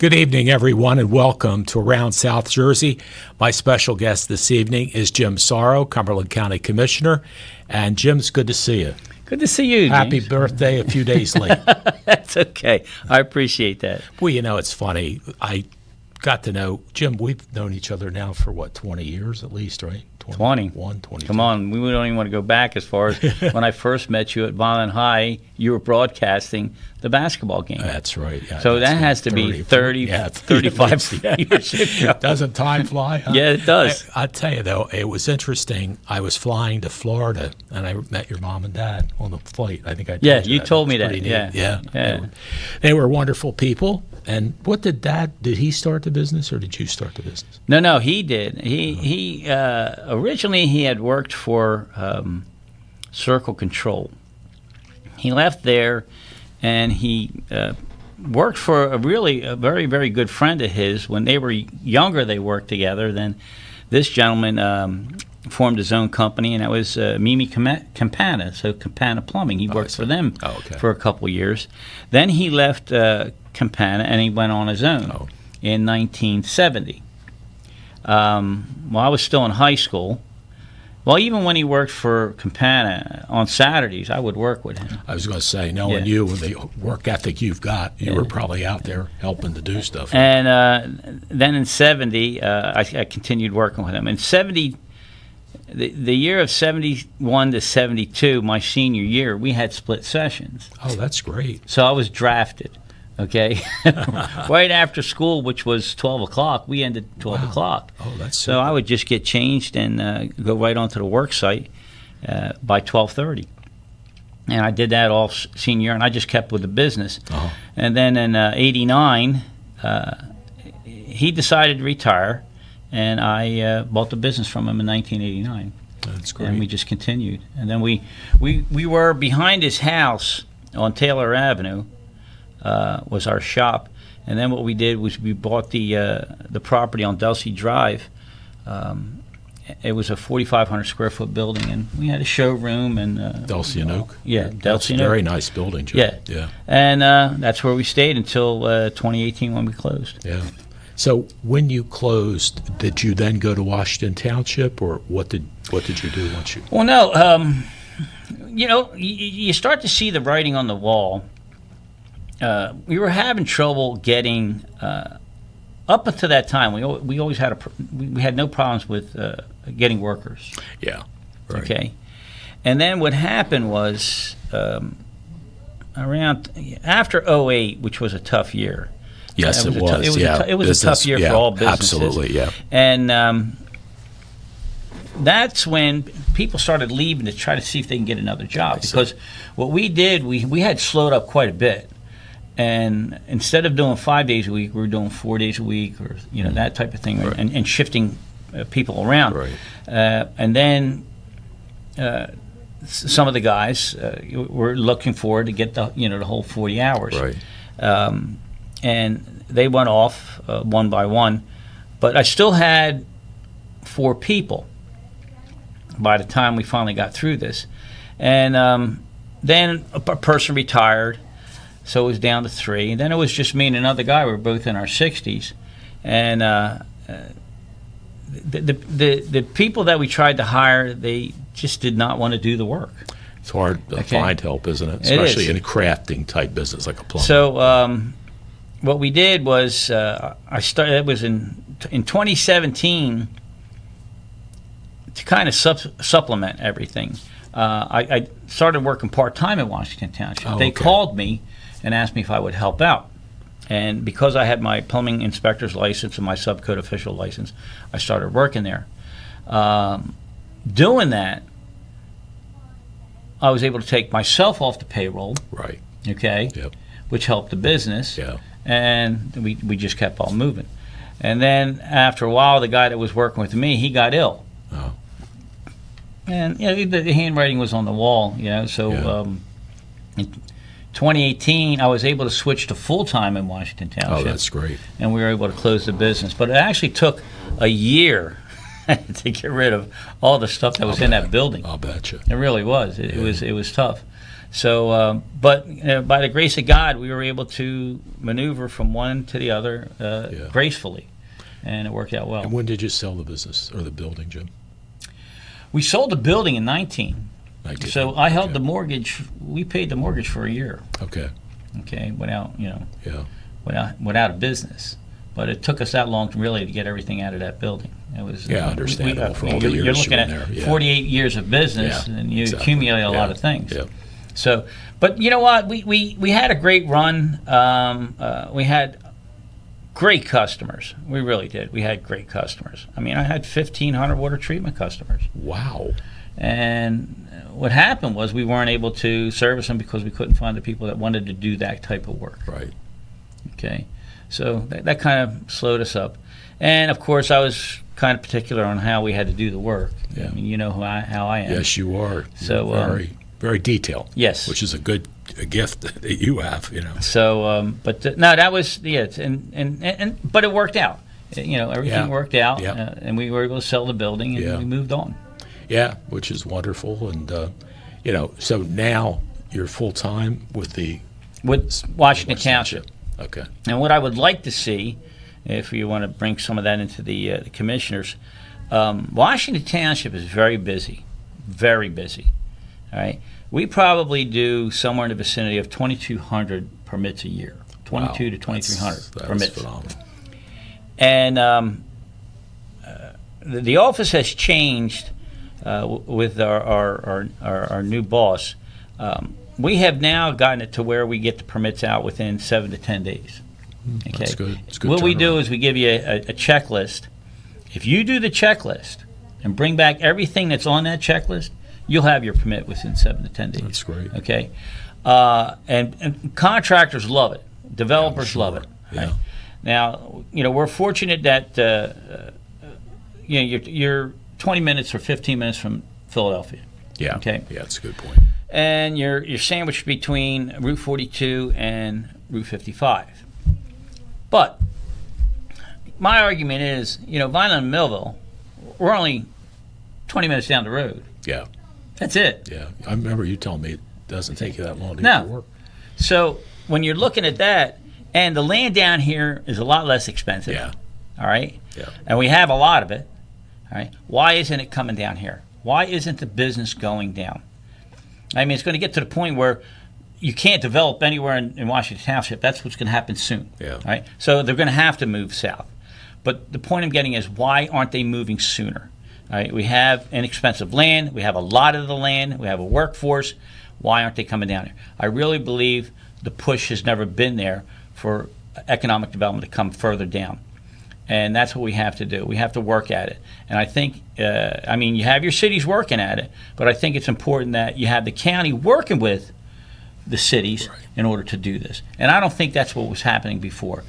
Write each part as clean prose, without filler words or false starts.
Good evening, everyone, and welcome to Around South Jersey. My special guest this evening is Jim Sauro, Cumberland County Commissioner. And Jim, it's good to see you. Good to see you, Happy James. birthday a few days late. That's okay. I appreciate that. Well, you know, it's funny. I got to know Jim. We've known each other now for, 20 years at least, right? 21, 22. Come on. We don't even want to go back as far as when I first met you at Violent High. You were broadcasting the basketball game. That's right. Yeah, so that has to be 35 years ago. Doesn't time fly? Huh? Yeah, it does. I'll tell you, though, it was interesting. I was flying to Florida, and I met your mom and dad on the flight. I think I told you you that. told me It's that. pretty neat. Yeah. They were wonderful people. And what did he start the business, or did you start the business? No, he did. He originally he had worked for Circle Control. He left there, and he worked for a very, very good friend of his. When they were younger, they worked together. Then this gentleman formed his own company, and that was Mimi Campana, so Campana Plumbing. He worked for them for a couple years. Then he left Campana, and he went on his own in 1970. Well, I was still in high school. Well, even when he worked for Campana on Saturdays, I would work with him. I was going to say, knowing you and the work ethic you've got, you were probably out there helping to do stuff. And then in 70, I continued working with him. In 70, the year of 71 to 72, my senior year, we had split sessions. Oh, that's great. So I was drafted. Okay, right after school, which was 12 o'clock, we ended 12 o'clock. Oh, that's so I would just get changed and go right onto the work site by 12:30. And I did that all senior year, and I just kept with the business. And then in '89, he decided to retire, and I bought the business from him in 1989. That's great. And we just continued. And then we were behind his house on Taylor Avenue. Was our shop, and then what we did was we bought the property on Delsey Drive. It was a 4,500 square foot building, and we had a showroom and Delsey and Oak. Yeah, that's Delsey and a very Oak. nice building, Joe. Yeah. And that's where we stayed until 2018 when we closed. Yeah. So when you closed, did you then go to Washington Township, or what did you do once you? Well, no. You start to see the writing on the wall. We were having trouble getting up until that time. We always had we had no problems with getting workers. Yeah. Right. Okay. And then what happened was around after '08, which was a tough year. Yes, it was. It was a tough year for all businesses. Absolutely. Yeah. And that's when people started leaving to try to see if they can get another job. Because what we did, we had slowed up quite a bit. And instead of doing 5 days a week, we were doing 4 days a week, or that type of thing, right. and shifting people around. Right. And then some of the guys were looking forward to get the whole 40 hours. Right. And they went off one by one, but I still had 4 people by the time we finally got through this. And then a person retired. So it was down to 3, and then it was just me and another guy. We were both in our 60s, and the people that we tried to hire, they just did not want to do the work. It's hard to find help, isn't it? Especially in a crafting type business like a plumber. So what we did was I started. It was in 2017 to kind of supplement everything. I started working part-time in Washington Township. They called me and asked me if I would help out. And because I had my plumbing inspector's license and my subcode official license, I started working there. Doing that, I was able to take myself off the payroll. Right. Okay. Yep. Which helped the business. Yeah. And we just kept on moving. And then after a while, the guy that was working with me, he got ill. Oh. And the handwriting was on the wall, so in 2018, I was able to switch to full-time in Washington Township. Oh, that's great. And we were able to close the business. But it actually took a year to get rid of all the stuff that was in that building. I'll bet you. It really was. It was tough. So, but by the grace of God, we were able to maneuver from one to the other gracefully, and it worked out well. And when did you sell the business or the building, Jim? We sold the building in 19. 19. So I held the mortgage. We paid the mortgage for a year. Okay. Okay, without Yeah. without a business. But it took us that long to get everything out of that building. It was understandable for all the years you're looking you were at there. Yeah. 48 years of business, and you accumulate a lot of things. Yeah. So, but you know what? We had a great run. We had great customers. We really did. We had great customers. I mean, I had 1,500 water treatment customers. Wow. And what happened was we weren't able to service them because we couldn't find the people that wanted to do that type of work. Right. Okay. So that kind of slowed us up. And, of course, I was kind of particular on how we had to do the work. Yeah. I mean, you know how I am. Yes, you are. So very, very detailed. Yes. Which is a gift that you have, So, no, that was but it worked out. Everything worked out, and we were able to sell the building, and we moved on. Yeah, which is wonderful, and so now you're full time with Washington Township. Okay. And what I would like to see, if you want to bring some of that into the commissioners, Washington Township is very busy, very busy. All right, we probably do somewhere in the vicinity of 2,200 permits a year, 22 to 2,300 permits. Phenomenal. And the office has changed with our new boss. We have now gotten it to where we get the permits out within 7 to 10 days. Okay? That's good. It's good. What we do is we give you a checklist. If you do the checklist and bring back everything that's on that checklist, you'll have your permit within 7 to 10 days. That's great. Okay, and contractors love it. Developers love it. Yeah. Right? Now, we're fortunate that you're 20 minutes or 15 minutes from Philadelphia. Yeah. Okay. Yeah, that's a good point. And you're sandwiched between Route 42 and Route 55. But my argument is, Vineland and Millville, we're only 20 minutes down the road. Yeah. That's it. Yeah. I remember you telling me it doesn't take you that long to No. get to work. So when you're looking at that, and the land down here is a lot less expensive. Yeah. All right? Yeah. And we have a lot of it. All right? Why isn't it coming down here? Why isn't the business going down? I mean, it's going to get to the point where you can't develop anywhere in Washington Township. That's what's going to happen soon. Yeah. All right? So they're going to have to move south. But the point I'm getting is, why aren't they moving sooner? All right? We have inexpensive land. We have a lot of the land. We have a workforce. Why aren't they coming down here? I really believe the push has never been there for economic development to come further down. And that's what we have to do. We have to work at it. And I think, you have your cities working at it, but I think it's important that you have the county working with the cities in order to do this. And I don't think that's what was happening before.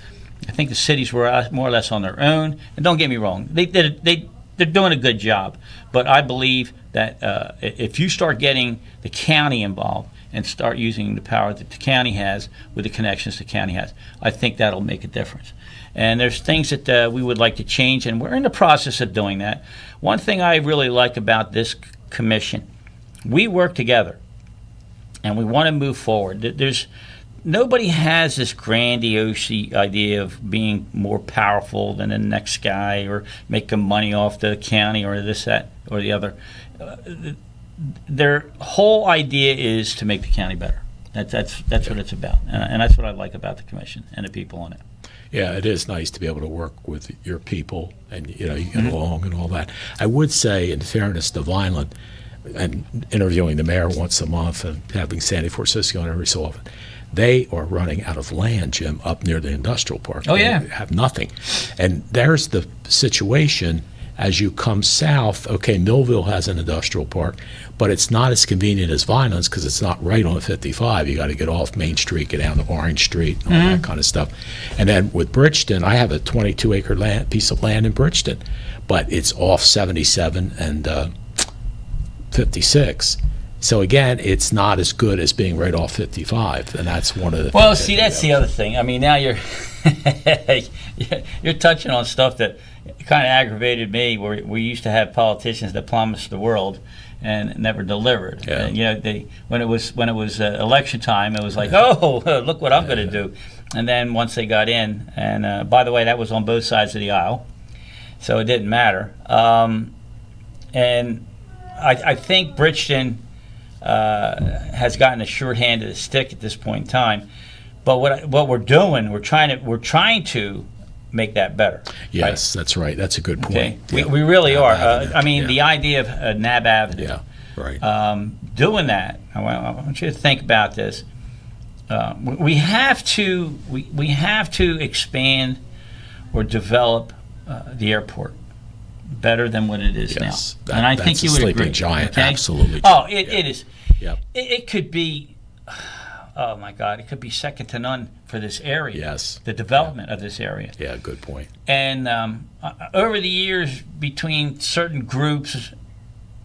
I think the cities were more or less on their own. And don't get me wrong, they're doing a good job. But I believe that if you start getting the county involved and start using the power that the county has with the connections the county has, I think that'll make a difference. And there's things that we would like to change, and we're in the process of doing that. One thing I really like about this commission, we work together, and we want to move forward. Nobody has this grandiose idea of being more powerful than the next guy or making money off the county or this, that, or the other. Their whole idea is to make the county better. That's what it's about, and that's what I like about the commission and the people on it. Yeah, it is nice to be able to work with your people and you get along and all that. I would say, in fairness to Vineland, and interviewing the mayor once a month and having Sandy Francisco on every so often, they are running out of land, Jim, up near the industrial park. Oh, yeah. They have nothing. And there's the situation as you come south. Okay, Millville has an industrial park, but it's not as convenient as Vineland's because it's not right on 55. You got to get off Main Street, get down to Orange Street, and all that kind of stuff. And then with Bridgeton, I have a 22-acre piece of land in Bridgeton, but it's off 77 and 56. So again, it's not as good as being right off 55, and that's one of the. Well, see, that's the other thing. I mean, now you're touching on stuff that it kind of aggravated me. Where we used to have politicians that promised the world and never delivered. Yeah. You know, when it was election time, it was like, oh, look what I'm going to do. And then once they got in, and by the way, that was on both sides of the aisle, so it didn't matter. And I think Bridgeton has gotten a short hand of the stick at this point in time. But what we're doing, we're trying to make that better. Yes, right? That's right. That's a good point. Okay, Yeah. we really Nab are. Avenue. I mean, the idea of Nab Avenue. Yeah, right. Doing that, I want you to think about this. We have to expand or develop the airport better than what it is Yes, now. And I think that's you a would sleeping agree. giant. Okay? Absolutely. Oh, it is. Yep. It could be. Oh my God! It could be second to none for this area. Yes. The development of this area. Yeah, good point. And over the years, between certain groups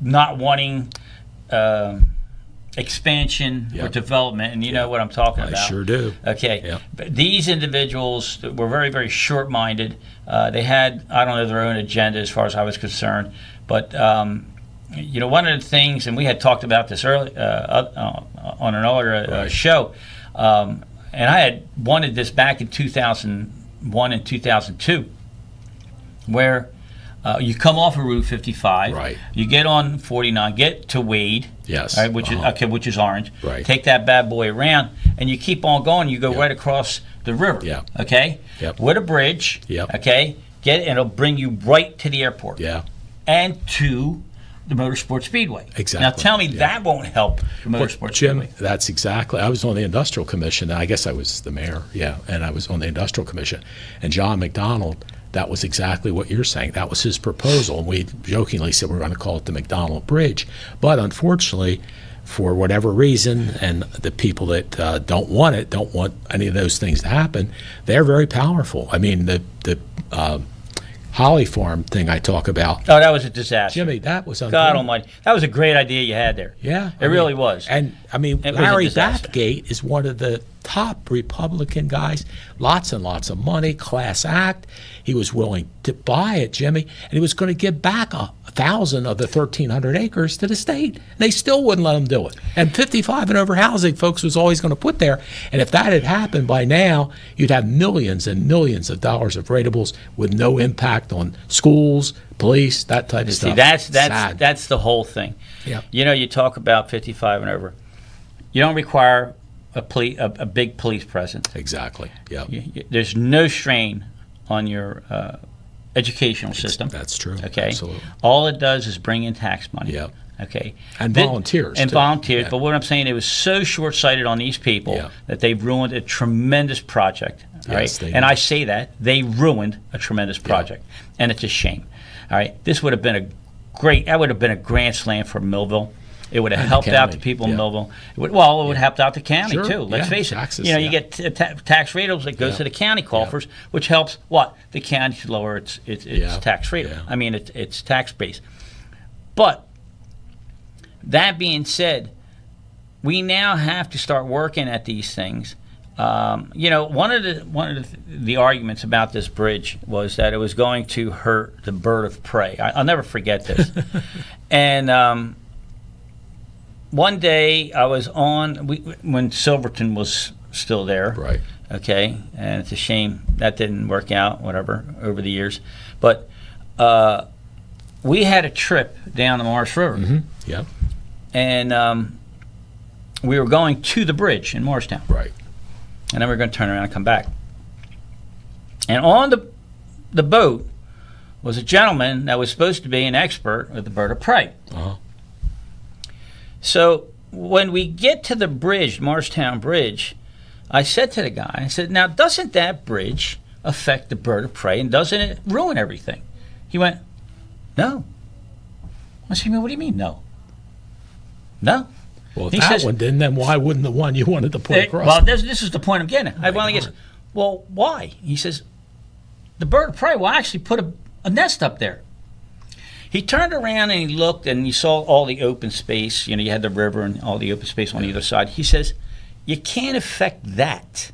not wanting expansion or Yep. development, and you know what I'm talking I about. sure do. Okay. Yep. But these individuals were very, very short-minded. They had, I don't know, their own agenda as far as I was concerned. But, you know, one of the things, and we had talked about this early on an earlier Right. show, and I had wanted this back in 2001 and 2002, where you come off of Route 55, Right. you get on 49, get to Wade, Yes. right, which is orange. Right. Take that bad boy around, and you keep on going. You go right across the river. Yeah. Okay. Yep. With a bridge. Yep. Okay. And it'll bring you right to the airport. Yeah. And to the Motorsport Speedway. Exactly. Now tell me Yeah. that won't help the Well, Motorsport Jim, Speedway. that's exactly. I was on the Industrial Commission. I guess I was the mayor. Yeah, and I was on the Industrial Commission. And John McDonald, that was exactly what you're saying. That was his proposal. And we jokingly said we're going to call it the McDonald Bridge. But unfortunately, for whatever reason, and the people that don't want it, don't want any of those things to happen, they're very powerful. I mean, the Holly Farm thing I talk about, Oh, that was a disaster. Jimmy, that was God unbelievable. Almighty. That was a great idea you had there. Yeah, It really was. And I mean, It was a Larry disaster. Bathgate is one of the top Republican guys. Lots and lots of money, class act. He was willing to buy it, Jimmy, and he was going to give back 1,000 of the 1,300 acres to the state. They still wouldn't let him do it. And 55 and over housing, folks, was always going to put there. And if that had happened by now, you'd have millions and millions of dollars of ratables with no impact on schools, police, that type of See, stuff. Sad. that's the whole thing. Yep. You know, you talk about 55 and over. You don't require a big police presence. Exactly. Yeah. There's no strain on your educational system. That's true. Okay. Absolutely. All it does is bring in tax money. Yep. Okay. And volunteers, And too. volunteers. Yeah. But what I'm saying, it was so short-sighted on these people Yeah. that they've ruined a tremendous project. All Yes, right. they And did. I say that they ruined a tremendous project, and it's a shame. All right. This would have been that would have been a grand slam for Millville. It would have And the helped out the county, people in yeah. Millville. It would have helped out the county Sure, too. Let's yeah, face it. taxes, You yeah. get tax rates that goes Yeah. to the county coffers, which helps what the county to lower its Yeah, tax rate. yeah. I mean, it's tax base. But that being said, we now have to start working at these things. You know, one of the arguments about this bridge was that it was going to hurt the bird of prey. I'll never forget this. And one day I was when Silverton was still there. Right. Okay, and it's a shame that didn't work out. Whatever over the years, but we had a trip down the Marsh River. Mm-hmm. Yep. And we were going to the bridge in Morristown. Right. And then we were going to turn around and come back. And on the boat was a gentleman that was supposed to be an expert with the bird of prey. Uh-huh. So when we get to the bridge, Morristown Bridge, I said to the guy, I said, now doesn't that bridge affect the bird of prey and doesn't it ruin everything? He went, no. I said, what do you mean no? No. Well, if He that says- one didn't, then why wouldn't the one you wanted to put across? Well, this is the point I'm getting at. I my finally God. guess. Well, why? He says, the bird of prey will actually put a nest up there. He turned around and he looked and he saw all the open space. You know, you had the river and all the open space on either side. He says, you can't affect that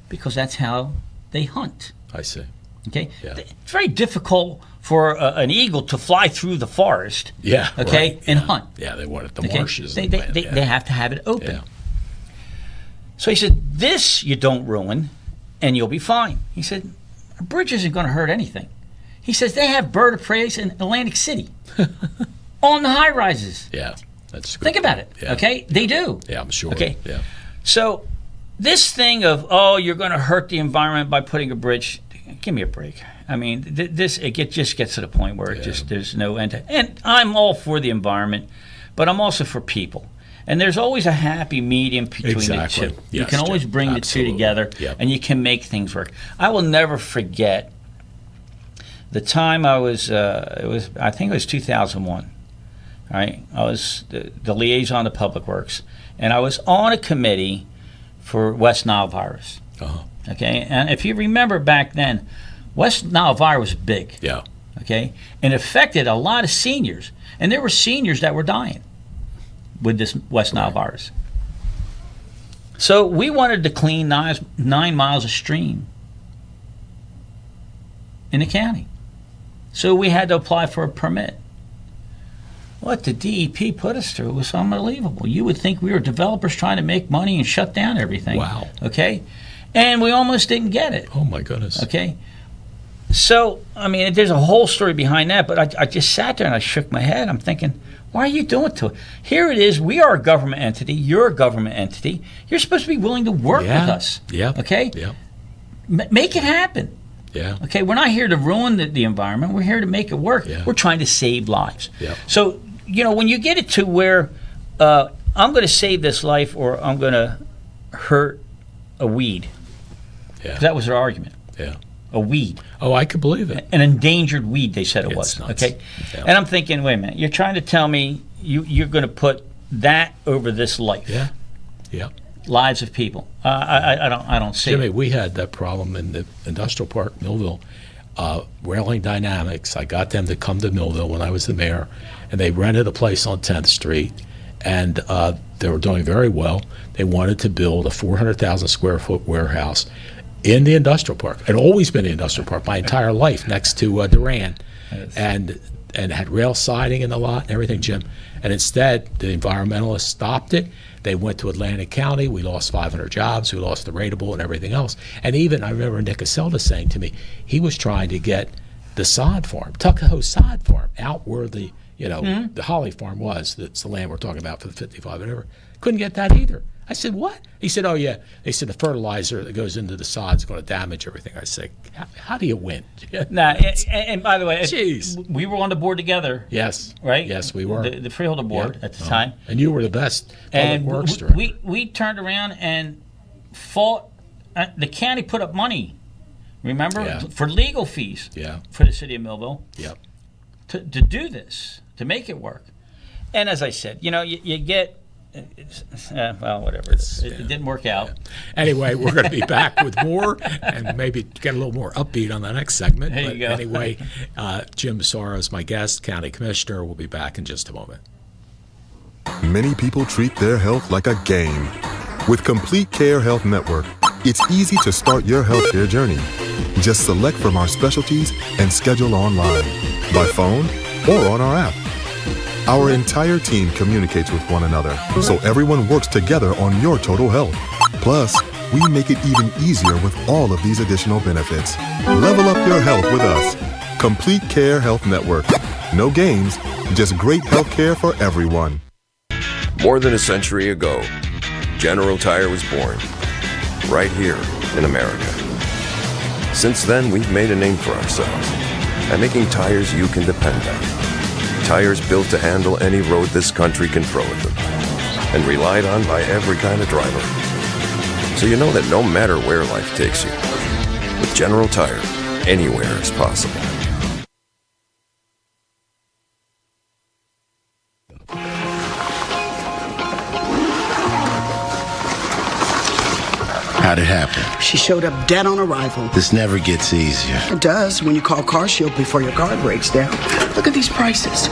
because that's how they hunt. I see. Okay, Yeah. it's very difficult for an eagle to fly through the forest. Yeah. Okay, right, and yeah. hunt. Yeah, they wanted the Okay? marshes. They, and they, land, they, yeah. they have to have it open. Yeah. So he said, this you don't ruin, and you'll be fine. He said, a bridge isn't going to hurt anything. He says, they have bird of prey in Atlantic City on the high rises. Yeah, that's good. Think about it, Yeah. okay? They do. Yeah, I'm sure. Okay. Yeah. So this thing of, oh, you're going to hurt the environment by putting a bridge, give me a break. I mean, just gets to the point where there's no end to. And I'm all for the environment, but I'm also for people. And there's always a happy medium between Exactly. the two. Yes, you can always Jim. bring Absolutely. the two together, Yep. and you can make things work. I will never forget the time I was. I think it was 2001. All right, I was the liaison to Public Works, and I was on a committee for West Nile virus. Uh-huh. Okay, and if you remember back then, West Nile virus was big. Yeah. Okay, and it affected a lot of seniors, and there were seniors that were dying with this West Nile virus. So we wanted to clean 9 miles of stream in the county. So we had to apply for a permit. What the DEP put us through was unbelievable. You would think we were developers trying to make money and shut down everything. Wow. Okay? And we almost didn't get it. Oh my goodness. Okay? So, I mean, there's a whole story behind that, but I just sat there and I shook my head. I'm thinking, why are you doing it to it? Here it is. We are a government entity. You're a government entity. You're supposed to be willing to work with us. Yeah. Okay? Yeah. Make it happen. Yeah. Okay, we're not here to ruin the environment. We're here to make it work. Yeah. We're trying to save lives. Yeah. So, when you get it to where I'm going to save this life or I'm going to hurt a weed, Yeah. 'cause that was their argument. Yeah. A weed, Oh, I could believe it. an endangered weed. They said it It's was. nuts. Okay, Yeah. and I'm thinking, wait a minute, you're trying to tell me you're going to put that over this life, Yeah. Yeah. lives of people. I don't see Jimmy, it. we had that problem in the industrial park, Millville. Railing Dynamics, I got them to come to Millville when I was the mayor, and they rented a place on 10th Street, and they were doing very well. They wanted to build a 400,000 square foot warehouse in the industrial park. I'd always been in the industrial park my entire life, next to Duran, and had rail siding in the lot and everything, Jim. And instead, the environmentalists stopped it. They went to Atlantic County. We lost 500 jobs. We lost the rateable and everything else. And even, I remember Nick Caselda saying to me, he was trying to get the sod farm, Tuckahoe sod farm, out where the the Holly farm was. That's the land we're talking about for the 55, whatever. Couldn't get that either. I said, what? He said, oh, yeah. They said the fertilizer that goes into the sod is going to damage everything. I said, how do you win? Nah, and by the way, Jeez. we were on the board together. Yes. Right? Yes, we were. The freeholder board Yeah. at the time. And you were the best public And works director. we turned around and fought. The county put up money, remember, Yeah. for legal fees Yeah. for the city of Millville Yep. to do this, to make it work. And as I said, you get, well, whatever. It didn't work out. Anyway, we're going to be back with more and maybe get a little more upbeat on the next segment. There you But go. anyway, Jim Sauro is my guest, county commissioner. We'll be back in just a moment. Many people treat their health like a game. With Complete Care Health Network, it's easy to start your healthcare journey. Just select from our specialties and schedule online, by phone, or on our app. Our entire team communicates with one another, so everyone works together on your total health. Plus, we make it even easier with all of these additional benefits. Level up your health with us. Complete Care Health Network. No games, just great health care for everyone. More than a century ago, General Tire was born, right here in America. Since then, we've made a name for ourselves by making tires you can depend on. Tires built to handle any road this country can throw at them, and relied on by every kind of driver. So you know that no matter where life takes you, with General Tire, anywhere is possible. How'd it happen? She showed up dead on arrival. This never gets easier. It does when you call CarShield before your car breaks down. Look at these prices.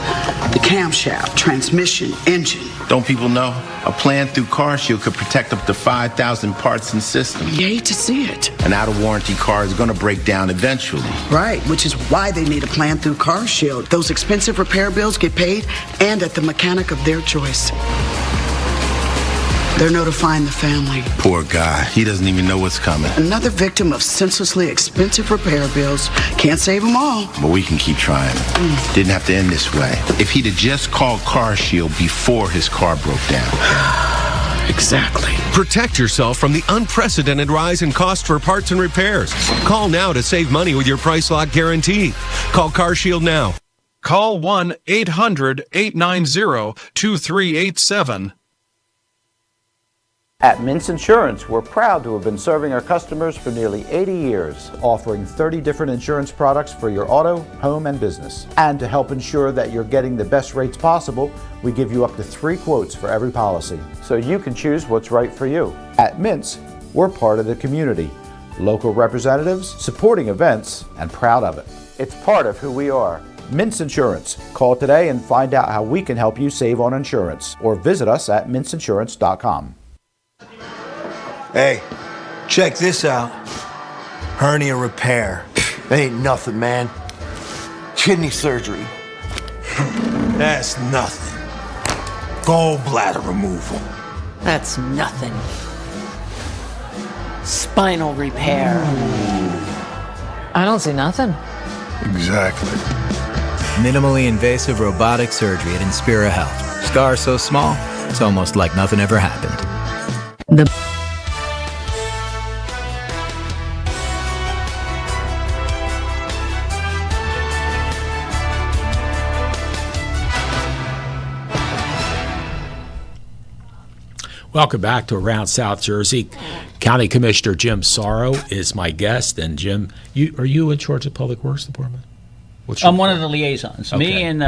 The camshaft, transmission, engine. Don't people know? A plan through CarShield could protect up to 5,000 parts and systems. You hate to see it. An out-of-warranty car is going to break down eventually. Right, which is why they need a plan through CarShield. Those expensive repair bills get paid and at the mechanic of their choice. They're notifying the family. Poor guy. He doesn't even know what's coming. Another victim of senselessly expensive repair bills. Can't save them all. But we can keep trying. Didn't have to end this way. If he'd have just called CarShield before his car broke down. Exactly. Protect yourself from the unprecedented rise in cost for parts and repairs. Call now to save money with your price lock guarantee. Call CarShield now. Call 1-800-890-2387. At Mintz Insurance, we're proud to have been serving our customers for nearly 80 years, offering 30 different insurance products for your auto, home, and business. And to help ensure that you're getting the best rates possible, we give you up to 3 quotes for every policy, so you can choose what's right for you. At Mintz, we're part of the community, local representatives, supporting events, and proud of it. It's part of who we are. Mintz Insurance. Call today and find out how we can help you save on insurance, or visit us at mintzinsurance.com. Hey, check this out. Hernia repair. That ain't nothing, man. Kidney surgery. That's nothing. Gallbladder removal. That's nothing. Spinal repair. I don't see nothing. Exactly. Minimally invasive robotic surgery at Inspira Health. Scar so small, it's almost like nothing ever happened. Welcome back to Around South Jersey. County Commissioner Jim Sauro is my guest. And Jim, are you in charge of Public Works Department? I'm one of the liaisons. Okay. Me and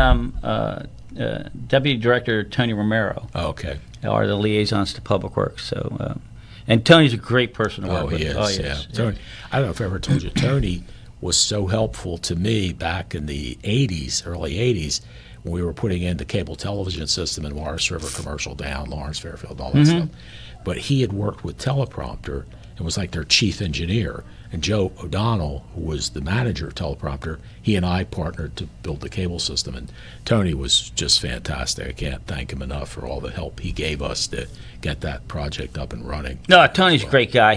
Deputy Director Tony Romero are the liaisons to Public Works. So, and Tony's a great person to work with. He is, Oh, he yeah. is. Tony, I don't know if I ever told you, Tony was so helpful to me back in the 80s, early 80s, when we were putting in the cable television system in Morris River, Commercial Down, Lawrence, Fairfield, all that stuff. But he had worked with Teleprompter and was like their chief engineer. And Joe O'Donnell, who was the manager of Teleprompter, he and I partnered to build the cable system. And Tony was just fantastic. I can't thank him enough for all the help he gave us to get that project up and running. No, Tony's a great guy.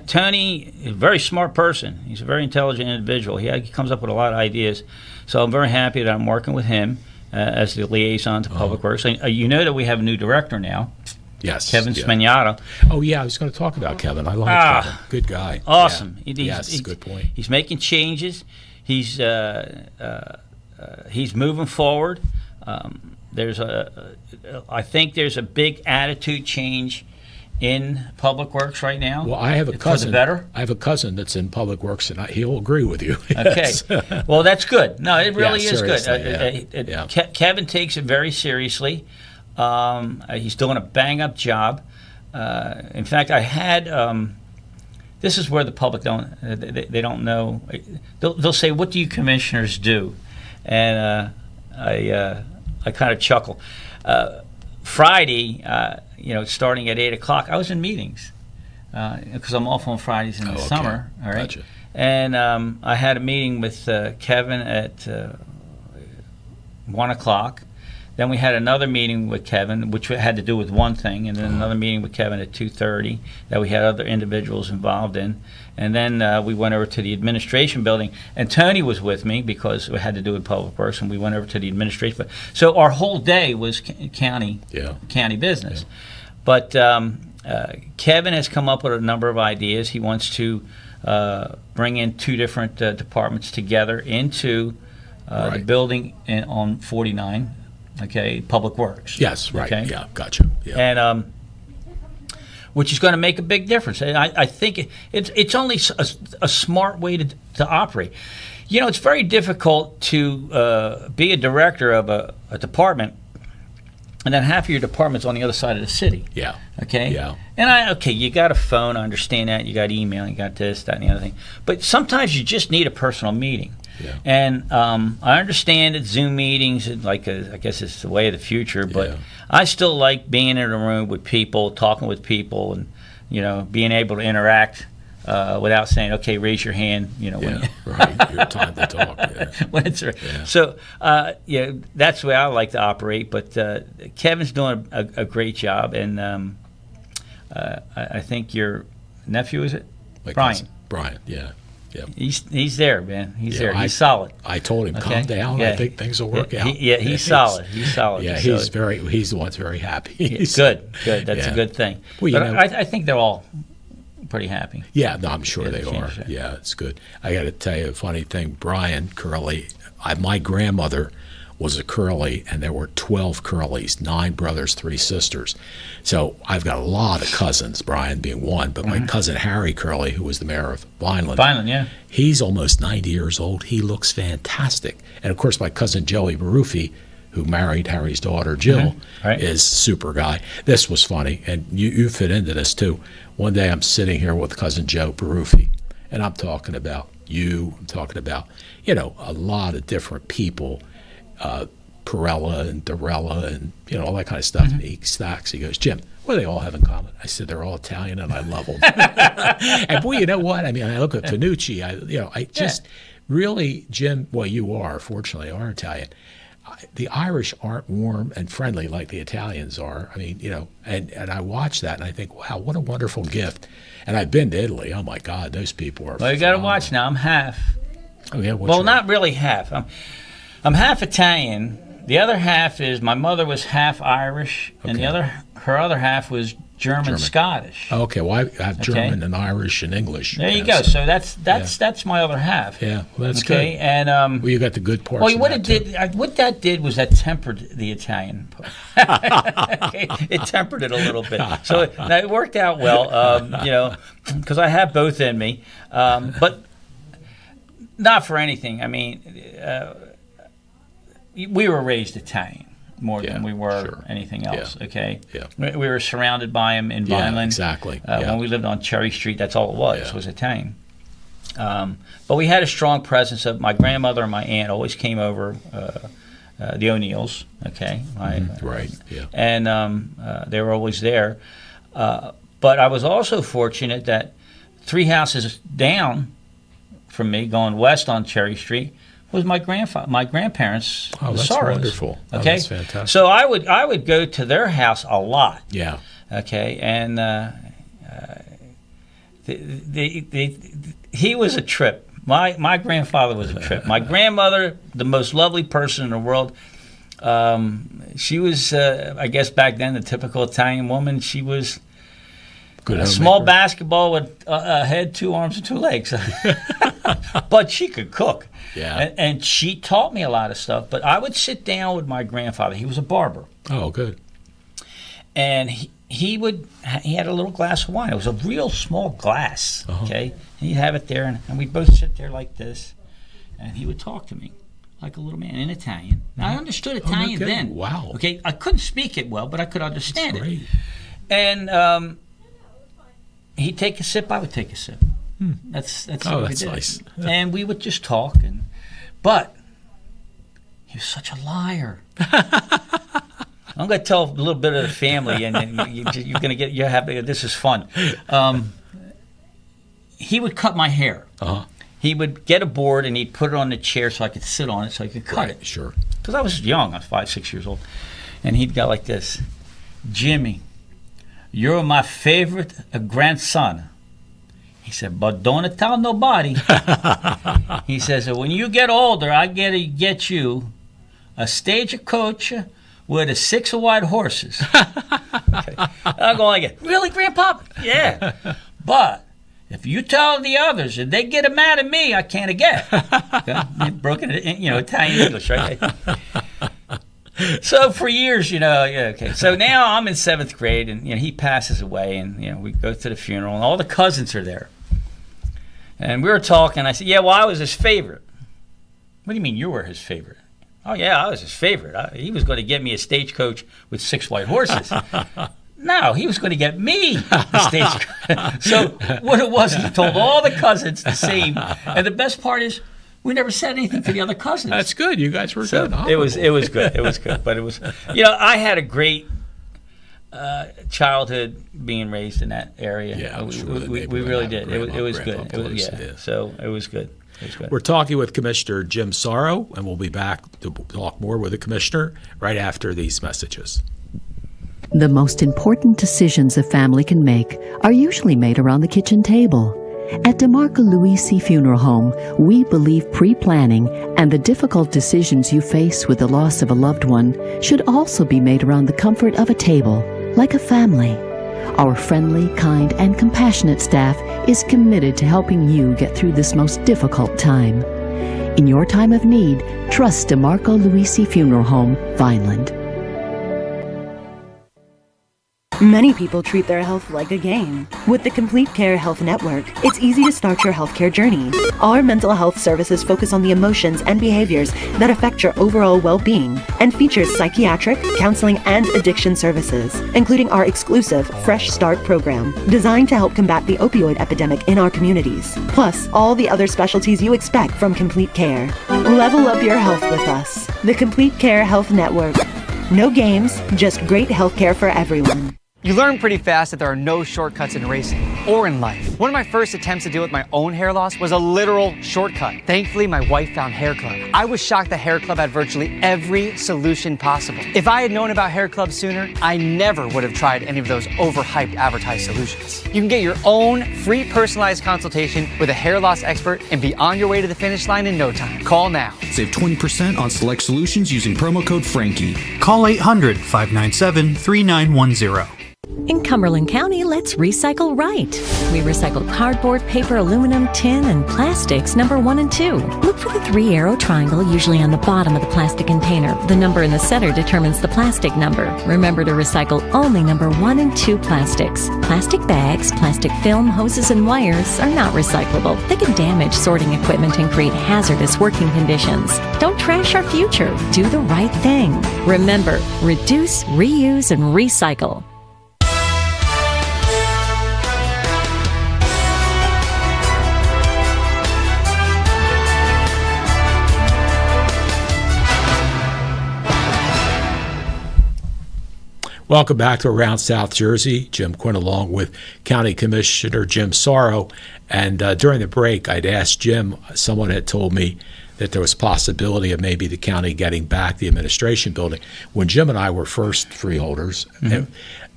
Tony is a very smart person. He's a very intelligent individual. He comes up with a lot of ideas. So I'm very happy that I'm working with him as the liaison to Public Works. You know that we have a new director now. Yes. Kevin Spagnato. Oh, yeah, I was going to talk about Kevin. I like Kevin. Good guy. Awesome. Yeah. Good point. He's making changes. He's moving forward. I think there's a big attitude change in Public Works right now. Well, I have a cousin. For the better. I have a cousin that's in Public Works, and he'll agree with you. Okay. Well, that's good. No, it really is good. Kevin takes it very seriously. He's doing a bang-up job. In fact, I had. This is where the public they don't know. They'll say, "What do you commissioners do?" And I kind of chuckle. Friday, starting at 8:00, I was in meetings because I'm off on Fridays in the summer. All right. Gotcha. And I had a meeting with Kevin at 1:00. Then we had another meeting with Kevin, which had to do with one thing, and then another meeting with Kevin at 2:30 that we had other individuals involved in. And then we went over to the administration building, and Tony was with me because it had to do with Public Works, and we went over to the administration. So our whole day was county business. Yeah. But Kevin has come up with a number of ideas. He wants to bring in 2 different departments together into the building on 49. Okay, Public Works. Yes, right. Okay? Yeah, gotcha. Yeah. And which is going to make a big difference. And I think it's only a smart way to operate. You know, it's very difficult to be a director of a department and then half of your department's on the other side of the city. Yeah. Okay. Yeah. And you got a phone. I understand that. You got email. You got this, that, and the other thing. But sometimes you just need a personal meeting. Yeah. And I understand that Zoom meetings, I guess it's the way of the future. But Yeah. I still like being in a room with people, talking with people, and being able to interact without saying, "Okay, raise your hand." Yeah, right. Your time to talk. Yeah. When it's So that's the way I like to operate. But Kevin's doing a great job, and I think your nephew, is it? Brian. Brian, yeah. Yeah. He's there, man. He's there. I- He's solid. I told him, Okay? calm down. Yeah. I think things will work out. He's solid. He's solid. Yeah, So- he's the one that's very happy. Good. That's a Yeah. good thing. Well, you But know- I think they're all pretty happy. Yeah, no, I'm sure Yeah, they change are. that. Yeah, it's good. I got to tell you a funny thing. Brian Curley, my grandmother was a Curley, and there were 12 Curleys, 9 brothers, 3 sisters. So I've got a lot of cousins, Brian being one, but my cousin Harry Curley, who was the mayor of Vineland, yeah. he's almost 90 years old. He looks fantastic. And of course, my cousin Joey Baruffi, who married Harry's daughter Jill, Right. is super guy. This was funny, and you fit into this too. One day I'm sitting here with cousin Joe Baruffi, and I'm talking about I'm talking about, a lot of different people, Perella and Dorella and, all that kind of stuff. And he stacks. He goes, Jim, what do they all have in common? I said, they're all Italian, and I love them. And boy, you know what? I mean, I look at Fanucci. I just really, Jim, well, you fortunately are Italian. The Irish aren't warm and friendly like the Italians are. I mean, and I watch that and I think, wow, what a wonderful gift. And I've been to Italy. Oh my God, those people are. Well, you got to watch now. I'm half. Oh yeah. Well, not really half. I'm half Italian. The other half is my mother was half Irish, and her other half was German. Scottish. Okay, well I have German and Irish and English. There you go. So that's my other half. Yeah, well, that's okay. good. And well, you got the good parts. Well, what that did was that tempered the Italian part. Okay? It tempered it a little bit. So it worked out well. Because I have both in me, but not for anything. I mean, we were raised Italian more than we were anything else. Yeah. Okay. Yeah. We were surrounded by them in Vineland. Exactly. When we lived on Cherry Street, that's all it was Italian. But we had a strong presence of my grandmother and my aunt always came over, the O'Neills, okay? Right, yeah. And they were always there. But I was also fortunate that 3 houses down from me, going west on Cherry Street, was my grandparents, Oh, the that's Sauros. wonderful. Oh, Okay, that's fantastic. so I would go to their house a lot. Yeah. Okay, and he was a trip. My grandfather was a trip. My grandmother, the most lovely person in the world. She was, I guess back then, the typical Italian woman. She was good a small basketball with a head, 2 arms, and 2 legs. But she could cook. Yeah. And she taught me a lot of stuff. But I would sit down with my grandfather. He was a barber. Oh, good. And he had a little glass of wine. It was a real small glass, okay? And he'd have it there, and we'd both sit there like this, and he would talk to me like a little man in Italian. Now, I understood Italian then. Wow. Okay, I couldn't speak it well, but I could understand That's great. it. And he'd take a sip, I would take a sip. That's what we did. Nice. And we would just talk, but he was such a liar. I'm going to tell a little bit of the family, and then you're going to get this is fun. He would cut my hair. He would get a board and he'd put it on the chair so I could sit on it so I could cut it. Sure. Because I was young, I was 5, 6 years old, and he'd go like this: Jimmy, you're my favorite grandson. He said, but don't tell nobody. He says, when you get older, I got to get you a stagecoach with 6 white horses. Okay. I'm going like it. Really, Grandpa? Yeah. But if you tell the others and they get mad at me, I can't again. Okay? Broken, Italian English, right? So for years, okay. So now I'm in 7th grade, and he passes away, and we go to the funeral, and all the cousins are there. And we were talking. I said, "Yeah, well, I was his favorite." What do you mean you were his favorite? Oh, yeah, I was his favorite. He was going to get me a stagecoach with 6 white horses. No, he was going to get me a stagecoach. So what it was, he told all the cousins the same. And the best part is, we never said anything to the other cousins. That's good. You guys were good. It was good. It was good. But it was, I had a great childhood being raised in that area. Yeah, we really did. It was good. So it was good. We're talking with Commissioner Jim Sauro, and we'll be back to talk more with the Commissioner right after these messages. The most important decisions a family can make are usually made around the kitchen table. At DeMarco Luisi Funeral Home, we believe pre-planning and the difficult decisions you face with the loss of a loved one should also be made around the comfort of a table, like a family. Our friendly, kind, and compassionate staff is committed to helping you get through this most difficult time. In your time of need, trust DeMarco Luisi Funeral Home, Vineland. Many people treat their health like a game. With the Complete Care Health Network, it's easy to start your healthcare journey. Our mental health services focus on the emotions and behaviors that affect your overall well-being and features psychiatric, counseling, and addiction services, including our exclusive Fresh Start program, designed to help combat the opioid epidemic in our communities, plus all the other specialties you expect from Complete Care. Level up your health with us. The Complete Care Health Network. No games, just great healthcare for everyone. You learn pretty fast that there are no shortcuts in racing or in life. One of my first attempts to deal with my own hair loss was a literal shortcut. Thankfully, my wife found Hair Club. I was shocked the Hair Club had virtually every solution possible. If I had known about Hair Club sooner, I never would have tried any of those overhyped advertised solutions. You can get your own free personalized consultation with a hair loss expert and be on your way to the finish line in no time. Call now. Save 20% on select solutions using promo code Frankie. Call 800-597-3910. In Cumberland County, let's recycle right. We recycle cardboard, paper, aluminum, tin, and plastics number 1 and 2. Look for the 3-arrow triangle usually on the bottom of the plastic container. The number in the center determines the plastic number. Remember to recycle only number 1 and 2 plastics. Plastic bags, plastic film, hoses, and wires are not recyclable. They can damage sorting equipment and create hazardous working conditions. Don't trash our future. Do the right thing. Remember, reduce, reuse, and recycle. Welcome back to Around South Jersey. Jim Quinn along with County Commissioner Jim Sauro. And during the break, I'd asked Jim, someone had told me that there was possibility of maybe the county getting back the administration building. When Jim and I were first freeholders,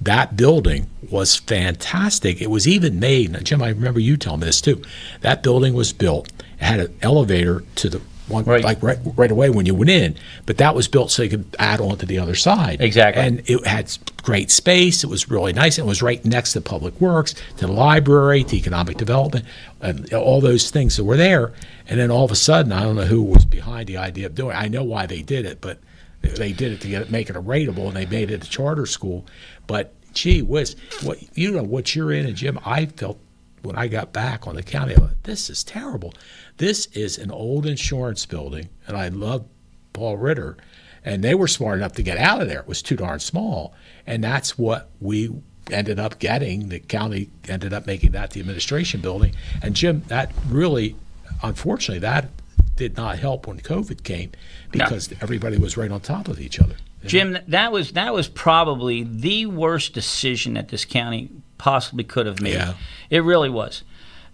that building was fantastic. It was even made, and Jim, I remember you telling me this too, that building was built, it had an elevator to the one, right away when you went in, but that was built so you could add on to the other side. Exactly. And it had great space. It was really nice. It was right next to Public Works, to the library, to economic development, and all those things that were there. And then all of a sudden, I don't know who was behind the idea of doing it. I know why they did it, but they did it to make it a rateable, and they made it a charter school. But gee whiz, what you're in, and Jim, I felt when I got back on the county, I went, this is terrible. This is an old insurance building, and I love Paul Ritter, and they were smart enough to get out of there. It was too darn small, and that's what we ended up getting. The county ended up making that the administration building. And Jim, that really, unfortunately, that did not help when COVID came because everybody was right on top of each other. Jim, that was probably the worst decision that this county possibly could have made. Yeah. It really was.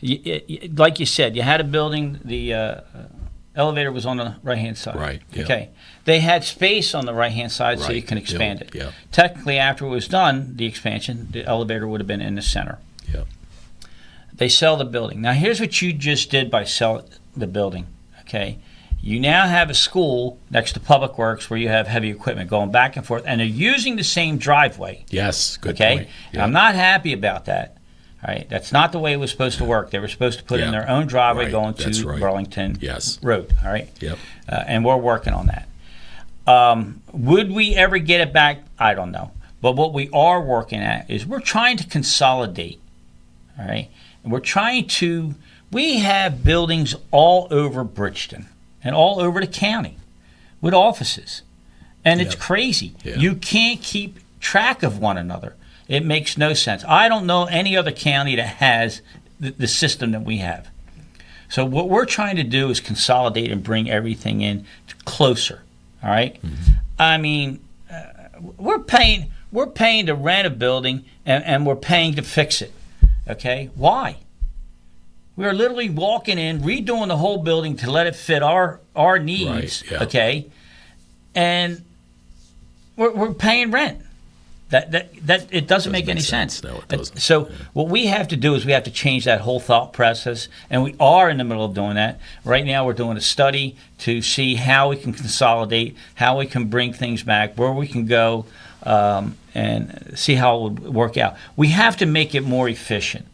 Like you said, you had a building, the elevator was on the right-hand side. Right. Yeah. Okay. They had space on the right-hand side so you can expand it. Yeah. Technically, after it was done, the expansion, the elevator would have been in the center. Yeah. They sell the building. Now, here's what you just did by selling the building, okay? You now have a school next to Public Works where you have heavy equipment going back and forth, and they're using the same driveway. Yes, good okay? point. Yeah. I'm not happy about that. All right, that's not the way it was supposed to work. They were supposed to put in their own driveway going to Burlington Road. All right. Yep. And we're working on that. Would we ever get it back? I don't know. But what we are working at is we're trying to consolidate. All right, and we're trying to. We have buildings all over Bridgeton and all over the county. with offices. And it's Yep. crazy. Yeah. You can't keep track of one another. It makes no sense. I don't know any other county that has the system that we have. So what we're trying to do is consolidate and bring everything in closer. All right? I mean, we're paying to rent a building and we're paying to fix it. Okay? Why? We are literally walking in, redoing the whole building to let it fit our needs. Right, yeah. Okay? And we're paying rent. That it doesn't make any sense. No, it doesn't. So what we have to do is we have to change that whole thought process, and we are in the middle of doing that. Right now we're doing a study to see how we can consolidate, how we can bring things back, where we can go, and see how it would work out. We have to make it more efficient.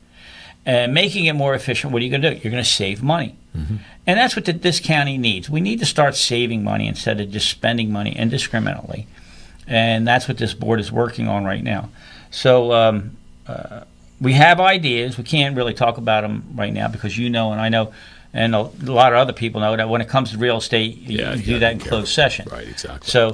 And making it more efficient, what are you going to do? You're going to save money. And that's what this county needs. We need to start saving money instead of just spending money indiscriminately. And that's what this board is working on right now. So we have ideas. We can't really talk about them right now because you know and I know and a lot of other people know that when it comes to real estate, you do that in closed session. Right, exactly. So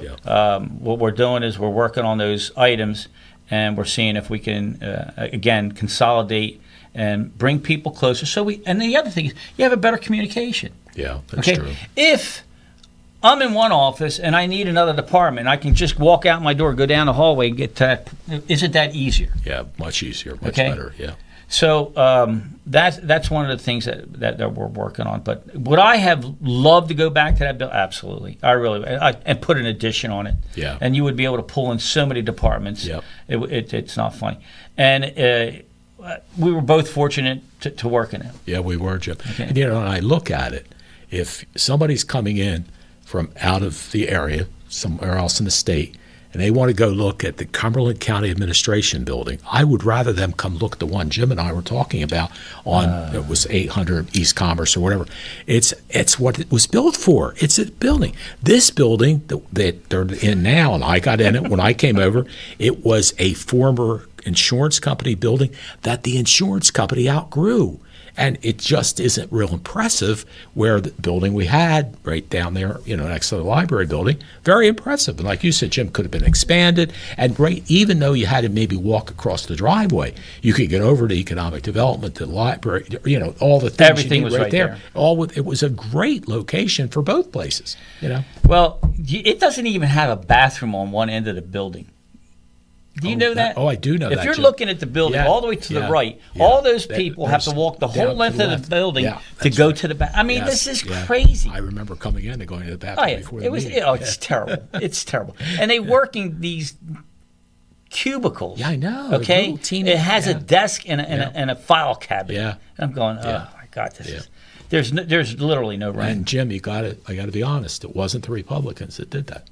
what we're doing is we're working on those items and we're seeing if we can, again, consolidate and bring people closer. And the other thing is you have a better communication. Yeah, that's true. If I'm in one office and I need another department, I can just walk out my door, go down the hallway, and get to that. Isn't that easier? Yeah, much easier, much better. Yeah. So that's one of the things that we're working on. But would I have loved to go back to that bill? Absolutely, I really and put an addition on it. Yeah. And you would be able to pull in so many departments. Yep. It's not funny. And we were both fortunate to work in it. Yeah, we were, Jim. Okay. And when I look at it, if somebody's coming in from out of the area, somewhere else in the state, and they want to go look at the Cumberland County Administration Building, I would rather them come look at the one Jim and I were talking about on, it was 800 East Commerce or whatever. It's what it was built for. It's a building. This building that they're in now, and I got in it when I came over, it was a former insurance company building that the insurance company outgrew. And it just isn't real impressive where the building we had right down there, next to the library building, very impressive. And like you said, Jim, could have been expanded. And even though you had to maybe walk across the driveway, you could get over to economic development, to the library, all the things. Everything was right there. It was a great location for both places, Well, it doesn't even have a bathroom on one end of the building. Do you know that? I do know that. If you're Jim. looking at the building all the way to the right, all those people have to walk the whole length of the building to go to the back. I mean, this is crazy. I remember coming in and going to the bathroom before the meeting. It's terrible. It's terrible. And they work in these cubicles. Yeah, I know. Okay? It has a desk and a file cabinet. Yeah. And I'm going, oh, my God, there's literally no room. And Jim, I got to be honest, it wasn't the Republicans that did that.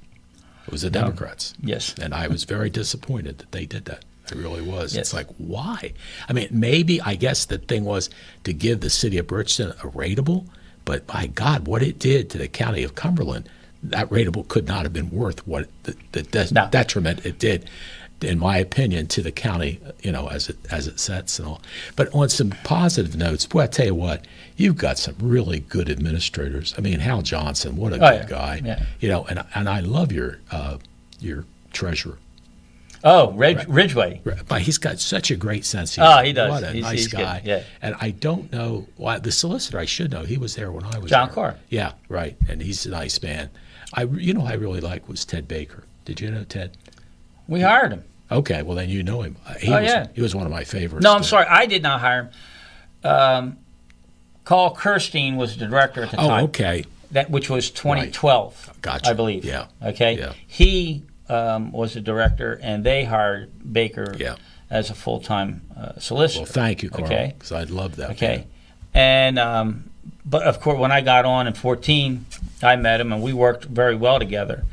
It was the Democrats. Yes. And I was very disappointed that they did that. I really was. Yes. It's like, why? I mean, maybe, I guess the thing was to give the city of Bridgeton a rateable, but by God, what it did to the county of Cumberland, that rateable could not have been worth what the detriment it did, in my opinion, to the county, as it sets and all. But on some positive notes, boy, I tell you what, you've got some really good administrators. I mean, Hal Johnson, what a good guy. Yeah. And I love your treasurer. Oh, Ridgway. But he's got such a great sense of humor. He does. What a nice guy. Good. Yeah. And I don't know why the solicitor. I should know. He was there when I was John there. Carr. Yeah, right. And he's a nice man. I really like was Ted Baker. Did you know Ted? We hired him. Okay, well then you know him. He was one of my favorites. No, I'm sorry, I did not hire him. Carl Kirstein was the director at the time. Oh, okay. Which was 2012, Gotcha. I believe. Yeah. Okay. Yeah. He was the director, and they hired Baker as a full-time solicitor. Well, thank you, Carl. Okay. Because I'd love that. Okay. And but of course, when I got on in 2014, I met him, and we worked very well together.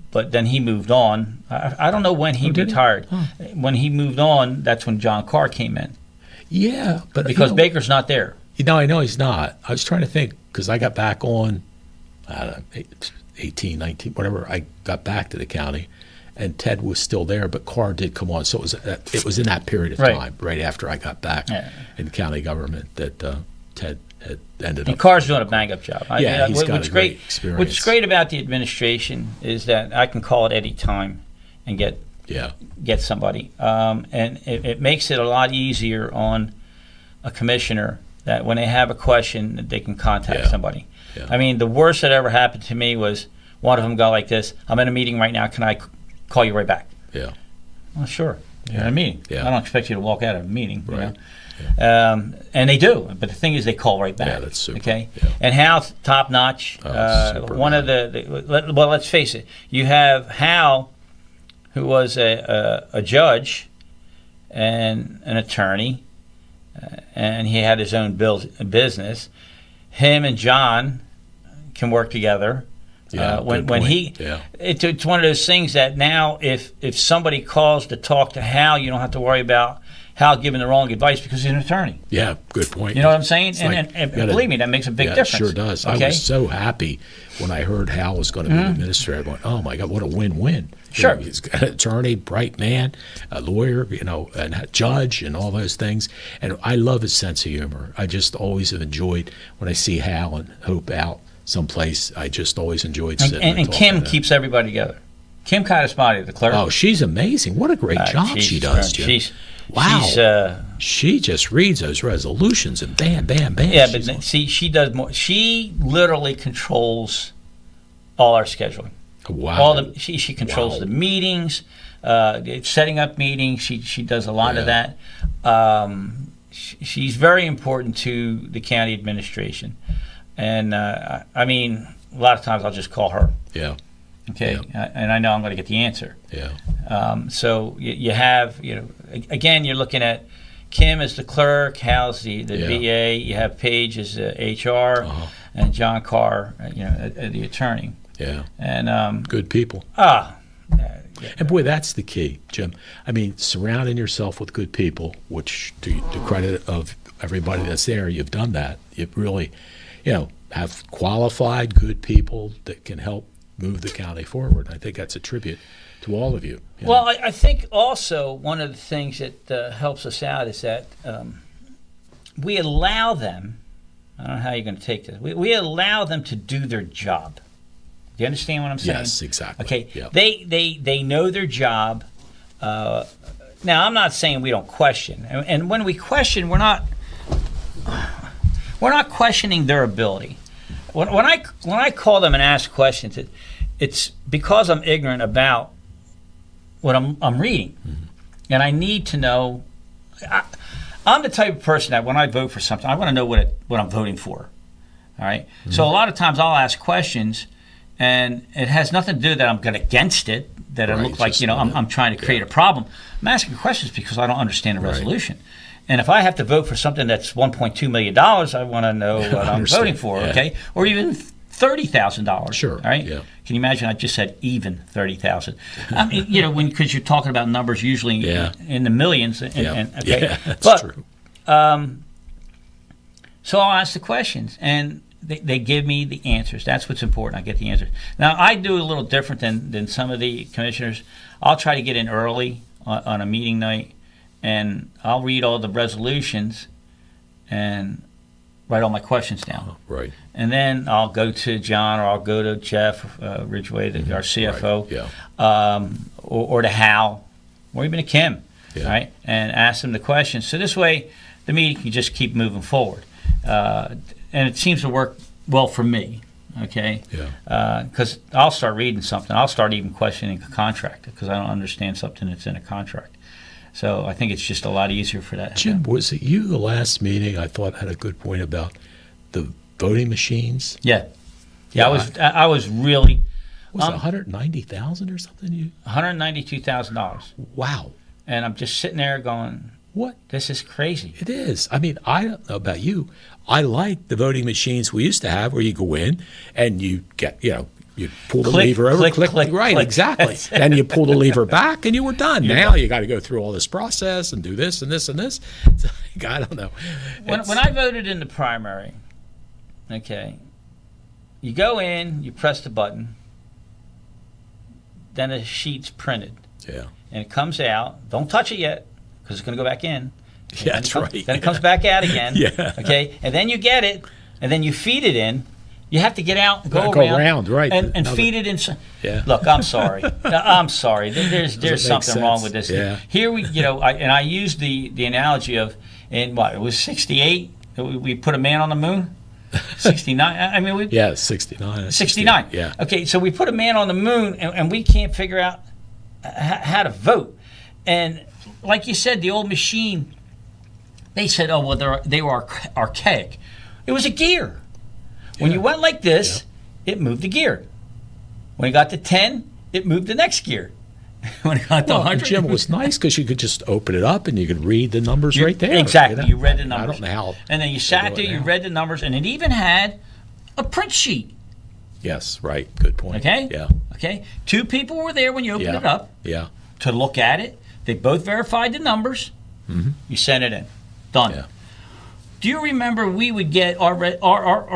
But then he moved on. I don't know when he retired. When he moved on, that's when John Carr came in. Yeah, but because Baker's not there. I know he's not. I was trying to think because I got back on, I don't know, 18, 19, whatever. I got back to the county, and Ted was still there, but Carr did come on. So it was in that period of time, right after I got back in county government, that Ted it ended And up. Carr's doing a bang-up job. He's got a great experience. What's great about the administration is that I can call at any time and get somebody. And it makes it a lot easier on a commissioner that when they have a question, that they can contact somebody. Yeah. I mean, the worst that ever happened to me was one of them go like this, I'm in a meeting right now, can I call you right back? Yeah. Well, sure. You're in a meeting. Yeah. I don't expect you to walk out of a meeting. Right. You know? And they do. But the thing is, they call right back. Yeah, that's super. Okay? And Hal's top-notch. One of well, let's face it. You have Hal, who was a judge and an attorney, and he had his own business. Him and John can work together. Yeah, when he, it's one of those things that now if somebody calls to talk to Hal, you don't have to worry about Hal giving the wrong advice because he's an attorney. Yeah, good point. You know what I'm saying? It's And believe me, that makes a big difference. It sure does. Okay? I was so happy when I heard Hal was going to be the administrator. I went, oh my God, what a win-win. Sure. You know, he's an attorney, bright man, a lawyer, you know, and a judge and all those things. And I love his sense of humor. I just always have enjoyed when I see Hal and Hope out someplace. I just always enjoyed sitting and talking Kim to them. keeps everybody together. Kim Kadasmati, the clerk. Oh, she's amazing. What a great job she does, Jim. Wow. She just reads those resolutions and bam, bam, bam. Yeah, but see, she does more. She literally controls all our scheduling. Wow. She controls the meetings, setting up meetings. She does a lot of that. She's very important to the county administration. And, I mean, a lot of times I'll just call her. Yeah. Okay. And I know I'm going to get the answer. Yeah. So you have, you know, again, you're looking at Kim as the clerk, Hal's the VA, you have Paige as HR, and John Carr, you know, the attorney. Yeah. And good people. And boy, that's the key, Jim. I mean, surrounding yourself with good people, which to the credit of everybody that's there, you've done that. You really, you know, have qualified, good people that can help move the county forward. I think that's a tribute to all of you. Well, I think also one of the things that helps us out is that we allow them, I don't know how you're going to take this, we allow them to do their job. Do you understand what I'm saying? Yes, exactly. Okay, yep. They know their job. Now, I'm not saying we don't question. And when we question, we're not questioning their ability. When I call them and ask questions, it's because I'm ignorant about what I'm reading, and I need to know. I'm the type of person that when I vote for something, I want to know what I'm voting for. All right. So a lot of times I'll ask questions, and it has nothing to do that I'm against it. That it looks like I'm trying to create a problem. I'm asking questions because I don't understand the resolution. And if I have to vote for something that's $1.2 million, I want to know what I'm voting for, okay? Or even $30,000. Sure. All right? Yeah. Can you imagine? I just said even $30,000. I mean, you know, because you're talking about numbers usually in the millions. Okay? Yeah, that's true. So I'll ask the questions, and they give me the answers. That's what's important. I get the answers. Now, I do a little different than some of the commissioners. I'll try to get in early on a meeting night, and I'll read all the resolutions and write all my questions down. Right. And then I'll go to John, or I'll go to Jeff Ridgway, our CFO, or to Hal, or even to Kim, right? And ask them the questions. So this way, the meeting can just keep moving forward. And it seems to work well for me, okay? Yeah. Because I'll start reading something. I'll start even questioning a contract because I don't understand something that's in a contract. So I think it's just a lot easier for that. Jim, was it you the last meeting I thought had a good point about the voting machines? Yeah. I was really. Was it $190,000 or something? $192,000. Wow. And I'm just sitting there going, what? This is crazy. It is. I mean, I don't know about you. I like the voting machines we used to have where you go in and you get, you pull the lever over, click, right, exactly. And you pull the lever back and you were done. Now you got to go through all this process and do this and this and this. I don't know. When I voted in the primary, okay, you go in, you press the button, then a sheet's printed. Yeah. And it comes out. Don't touch it yet because it's going to go back in. Yeah, that's right. Then it comes back out again. Yeah. Okay, and then you get it, and then you feed it in. You have to get out and go around, right? and feed it in. Yeah. Look, I'm sorry. I'm sorry. There's something wrong with this. Yeah. Here I used the analogy of in what it was 68. We put a man on the moon. 69. I mean, 69. 69. Yeah. Okay, so we put a man on the moon, and we can't figure out how to vote. And like you said, the old machine. They said, "Oh well, they were archaic." It was a gear. When you went like this, it moved the gear. When it got to 10, it moved the next gear. When it got to 100, Jim, it was nice because you could just open it up and you could read the numbers right there. Exactly, you read the numbers. I don't know how. And then you sat there, you read the numbers, and it even had a print sheet. Yes, right. Good point. Okay. Yeah. Okay. 2 people were there when you opened it up. Yeah. To look at it. They both verified the numbers. Mm-hmm. You sent it in. Done. Yeah. Do you remember we would get our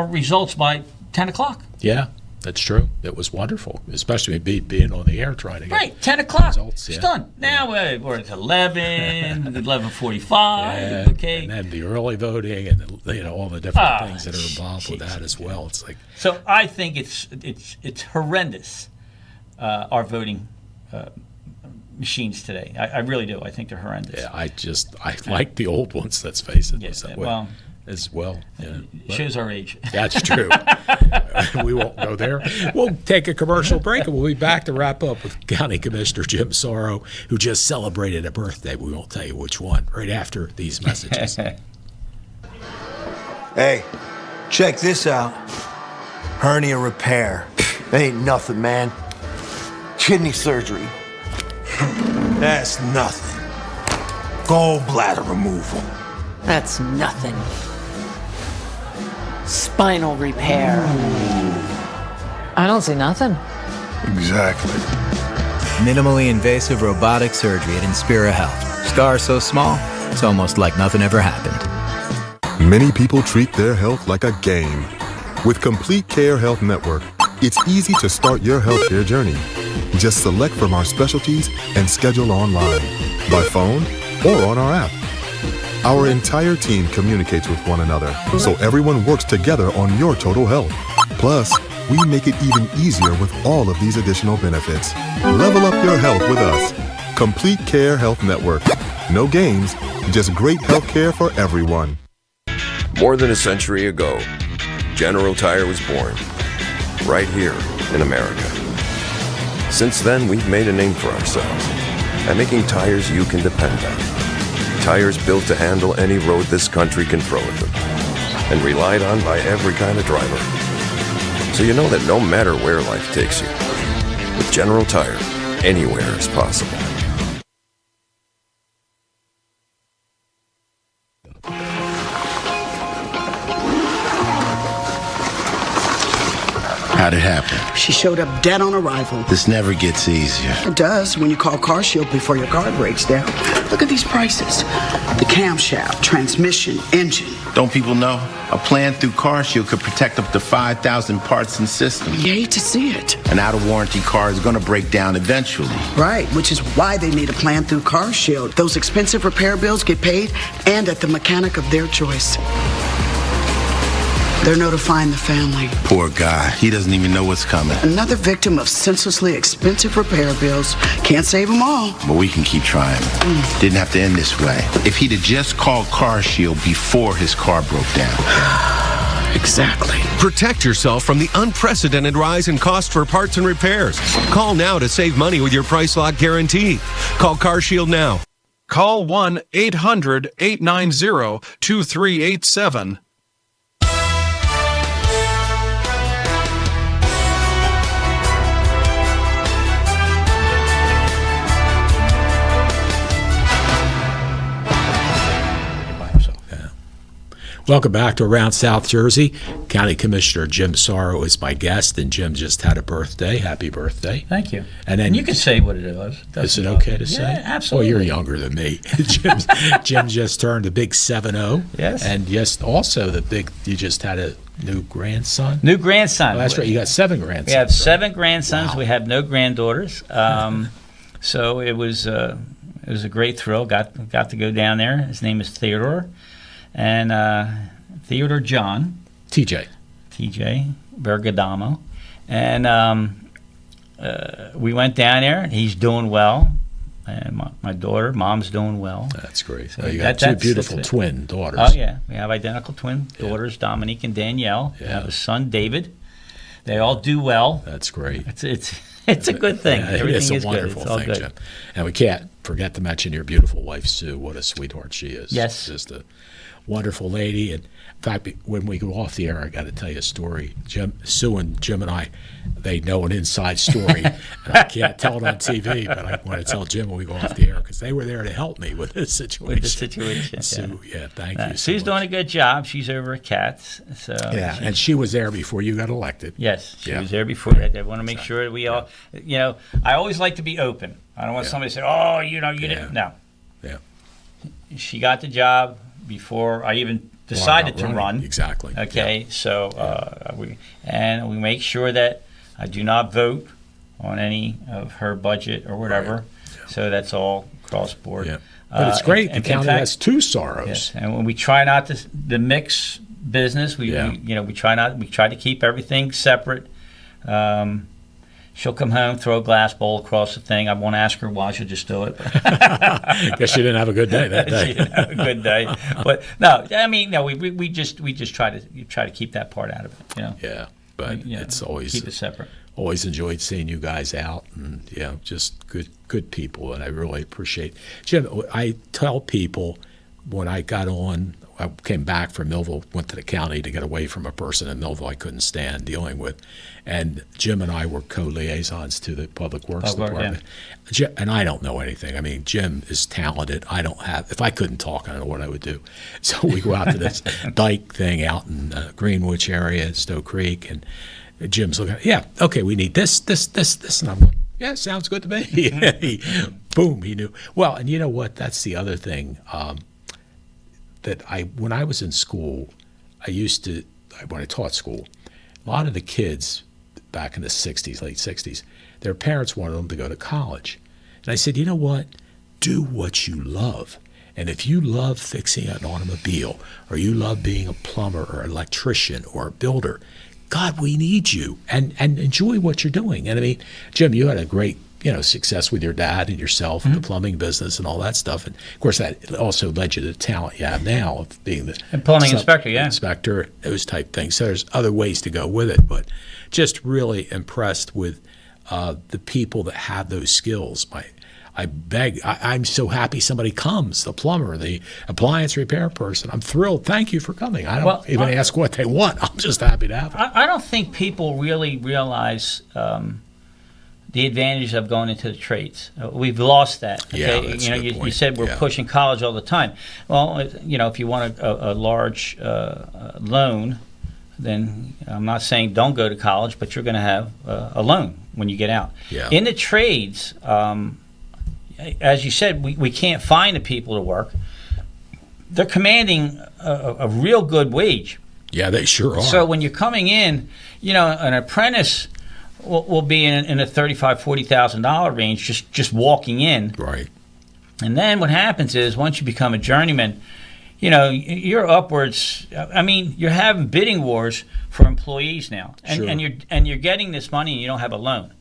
results by 10 o'clock? Yeah, that's true. It was wonderful, especially being on the air trying to get Right, 10 o'clock. results. It's Yeah. done. Now we're at 11, 11:45. Yeah, Okay. and then the early voting and all the different things that are involved with that as well. It's like So I think it's horrendous. Our voting machines today. I really do. I think they're horrendous. Yeah, I like the old ones. Let's face it. Yes, that well, as well. Yeah. Shows our age. That's true. We won't go there. We'll take a commercial break, and we'll be back to wrap up with County Commissioner Jim Sauro, who just celebrated a birthday. We won't tell you which one. Right after these messages. Hey, check this out. Hernia repair. Ain't nothing, man. Kidney surgery. That's nothing. Gallbladder removal. That's nothing. Spinal repair. I don't see nothing. Exactly. Minimally invasive robotic surgery at Inspira Health. Scar so small, it's almost like nothing ever happened. Many people treat their health like a game. With Complete Care Health Network, it's easy to start your healthcare journey. Just select from our specialties and schedule online, by phone, or on our app. Our entire team communicates with one another, so everyone works together on your total health. Plus, we make it even easier with all of these additional benefits. Level up your health with us. Complete Care Health Network. No games, just great healthcare for everyone. More than a century ago, General Tire was born, right here in America. Since then, we've made a name for ourselves by making tires you can depend on. Tires built to handle any road this country can throw at them, and relied on by every kind of driver. So you know that no matter where life takes you, with General Tire, anywhere is possible. How'd it happen? She showed up dead on arrival. This never gets easier. It does when you call CarShield before your car breaks down. Look at these prices. The camshaft, transmission, engine. Don't people know? A plan through CarShield could protect up to 5,000 parts and systems. You hate to see it. An out-of-warranty car is going to break down eventually. Right, which is why they need a plan through CarShield. Those expensive repair bills get paid and at the mechanic of their choice. They're notifying the family. Poor guy. He doesn't even know what's coming. Another victim of senselessly expensive repair bills. Can't save them all. But we can keep trying. Didn't have to end this way. If he'd have just called CarShield before his car broke down. Exactly. Protect yourself from the unprecedented rise in cost for parts and repairs. Call now to save money with your price lock guarantee. Call CarShield now. Call 1-800-890-2387. Welcome back to Around South Jersey. County Commissioner Jim Sauro is my guest, and Jim just had a birthday. Happy birthday. Thank you. And then you can say what it was. Is it okay to say? Yeah, absolutely. Well, you're younger than me. Jim just turned a big 7-0. Yes. And yes, also you just had a new grandson. New grandson. Oh, that's right. You got 7 grandsons. We have 7 grandsons. Wow. We have no granddaughters. So it was it was a great thrill. Got to go down there. His name is Theodore, and Theodore John. TJ Bergadamo, and we went down there. He's doing well, and my daughter, mom's doing well. That's great. So you got two beautiful twin daughters. Oh yeah, we have identical twin daughters, Dominique and Danielle. Yeah. We have a son, David. They all do well. That's great. It's a good thing. Everything it's a is wonderful good. It's all thing, good. Jim. And we can't forget to mention your beautiful wife, Sue. What a sweetheart she is. Yes. Just a wonderful lady. And in fact, when we go off the air, I got to tell you a story. Sue and Jim and I, they know an inside story. And I can't tell it on TV, but I want to tell Jim when we go off the air because they were there to help me with this situation. Sue, thank you. Sue's doing a good job. She's over at Cats. So and she was there before you got elected. Yes, she was there before. I want to make sure that we all, I always like to be open. I don't want somebody to say, oh, you didn't. No. Yeah. She got the job before I even decided to run. Exactly. Okay, so we make sure that I do not vote on any of her budget or whatever. Right. Yeah. So that's all cross board. Yeah. But it's great. The county has two Sauros. Yes, and when we try not to mix business, we try to keep everything separate. She'll come home, throw a glass bowl across the thing. I won't ask her why. She'll just do it. Guess she didn't have a good day that day. She didn't have a good day. But no, I mean, no. We just try to keep that part out of it. Yeah, but it's always keep it separate. Always enjoyed seeing you guys out, and just good people, and I really appreciate. Jim, I tell people when I got on. I came back from Millville, went to the county to get away from a person in Millville I couldn't stand dealing with. And Jim and I were co-liaisons to the Public Works Department. Yeah. And I don't know anything. I mean, Jim is talented. If I couldn't talk, I don't know what I would do. So we go out to this dike thing out in Greenwich area, Stowe Creek, and Jim's looking, okay, we need this. And I'm like, yeah, sounds good to me. Boom, he knew. Well, and you know what? That's the other thing. That when I was in school, when I taught school, a lot of the kids back in the 60s, late 60s, their parents wanted them to go to college. And I said, you know what? Do what you love. And if you love fixing an automobile, or you love being a plumber or electrician or a builder, God, we need you. And enjoy what you're doing. And I mean, Jim, you had a great success with your dad and yourself and the plumbing business and all that stuff. And of course, that also led you to the talent you have now of being the plumbing inspector, those type things. So there's other ways to go with it, but just really impressed with the people that have those skills. I'm so happy somebody comes, the plumber, the appliance repair person. I'm thrilled. Thank you for coming. I don't even ask what they want. I'm just happy to have it. I don't think people really realize the advantage of going into the trades. We've lost that. Okay? Yeah, that's a good point. You said we're pushing college all the time. Well, if you want a large loan, then I'm not saying don't go to college, but you're going to have a loan when you get out. Yeah. In the trades, as you said, we can't find the people to work. They're commanding a real good wage. Yeah, they sure are. So when you're coming in, an apprentice will be in a $35,000, $40,000 range just walking in. Right. And then what happens is once you become a journeyman, you're upwards. I mean, you're having bidding wars for employees now, and you're getting this money and you don't have a loan,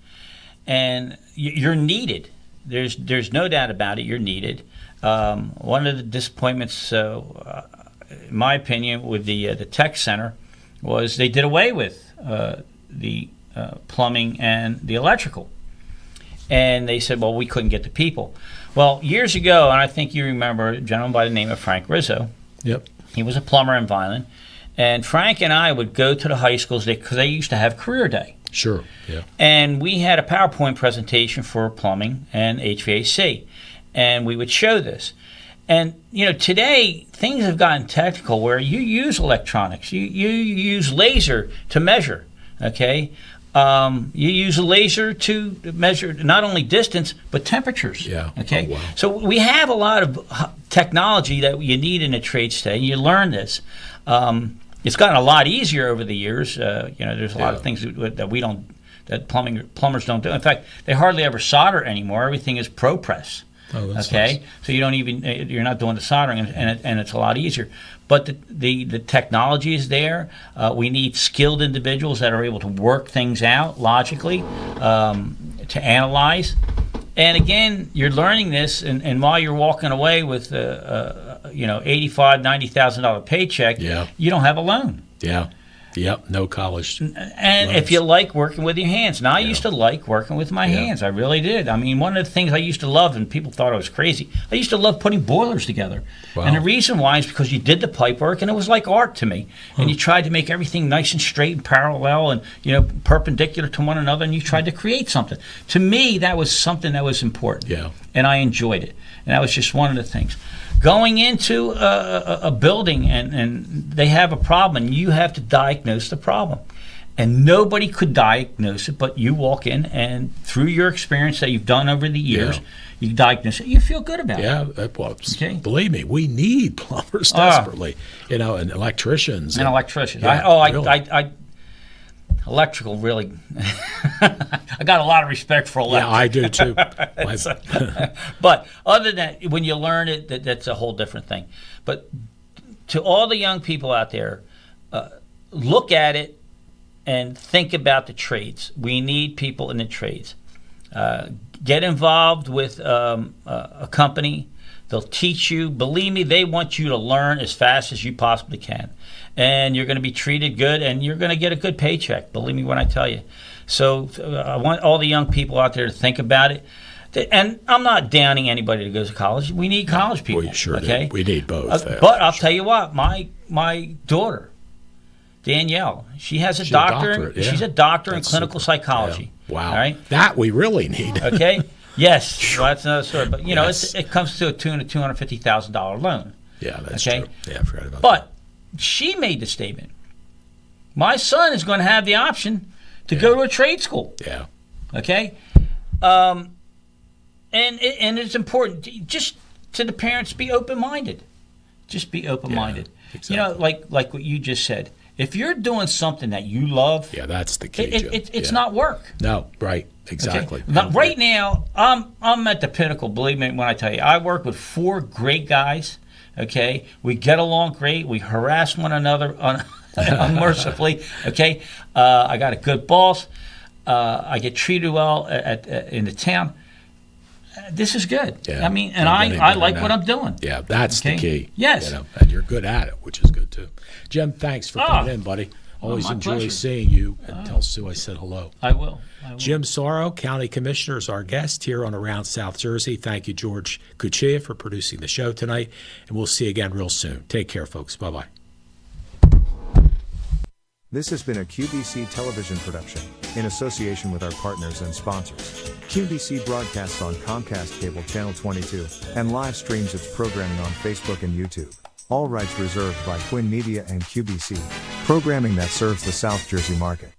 and you're needed. There's no doubt about it. You're needed. One of the disappointments, in my opinion, with the tech center was they did away with the plumbing and the electrical. And they said, well, we couldn't get the people. Well, years ago, and I think you remember a gentleman by the name of Frank Rizzo. Yep. He was a plumber in Vineland. And Frank and I would go to the high schools because they used to have career day. Sure, yeah. And we had a PowerPoint presentation for plumbing and HVAC. And we would show this. And, today things have gotten technical where you use electronics. You use laser to measure, okay? You use a laser to measure not only distance but temperatures. Yeah. Okay. Oh, wow. So we have a lot of technology that you need in a trade today. You learn this. It's gotten a lot easier over the years. There's a lot of things that plumbers don't do. In fact, they hardly ever solder anymore. Everything is ProPress. Oh, that's okay, nice. so you're not doing the soldering, and it's a lot easier. But the technology is there. We need skilled individuals that are able to work things out logically, to analyze. And again, you're learning this, and while you're walking away with $85,000, $90,000 paycheck, you don't have a loan. Yeah. Yep, no college. And loans. if you like working with your hands. Now, I used to like working with my hands. I really did. I mean, one of the things I used to love, and people thought I was crazy, I used to love putting boilers together. Wow. And the reason why is because you did the pipe work, and it was like art to me. And you tried to make everything nice and straight and parallel and, perpendicular to one another, and you tried to create something. To me, that was something that was important. Yeah. And I enjoyed it. And that was just one of the things. Going into a building and they have a problem, and you have to diagnose the problem. And nobody could diagnose it, but you walk in, and through your experience that you've done over the years, you diagnose it. You feel good about it. Yeah, well, believe me, we need plumbers desperately, and electricians. And electricians. Really. Electrical, really. I got a lot of respect for electrical. Yeah, I do too. But other than when you learn it, that's a whole different thing. But to all the young people out there, look at it and think about the trades. We need people in the trades. Get involved with a company. They'll teach you. Believe me, they want you to learn as fast as you possibly can. And you're going to be treated good, and you're going to get a good paycheck. Believe me when I tell you. So I want all the young people out there to think about it. And I'm not downing anybody that goes to college. We need college people. We sure okay? do. We need both. But I'll tell you what, my daughter, Danielle, she has a doctorate. Yeah. She's a doctor That's in clinical super. psychology. Yeah. Wow. All right? That we really need. Okay? Yes. Well, that's another story. But, it comes to a tune of $250,000 loan. Yeah, that's okay? true. Yeah, I forgot about that. But she made the statement, my son is going to have the option to go to a trade school. Yeah. Okay? And it's important, just to the parents, be open-minded. Just be open-minded. Yeah, exactly. Like what you just said. If you're doing something that you love, that's the key. It's not work. No, right, exactly. Okay? Now, right now, I'm at the pinnacle. Believe me when I tell you, I work with 4 great guys. Okay, we get along great. We harass one another unmercifully. Okay, I got a good boss. I get treated well in the town. This is good. Yeah. I mean, and I like what I'm doing. Yeah, that's the key. Yes. And you're good at it, which is good too. Jim, thanks for coming in, buddy. Always my enjoy pleasure. seeing you. And tell Sue I said hello. I will. Jim Sauro, County Commissioner, is our guest here on Around South Jersey. Thank you, George Cuccia, for producing the show tonight. And we'll see you again real soon. Take care, folks. Bye-bye. This has been a QBC television production, in association with our partners and sponsors. QBC broadcasts on Comcast Cable Channel 22, and live streams its programming on Facebook and YouTube. All rights reserved by Quinn Media and QBC, programming that serves the South Jersey market.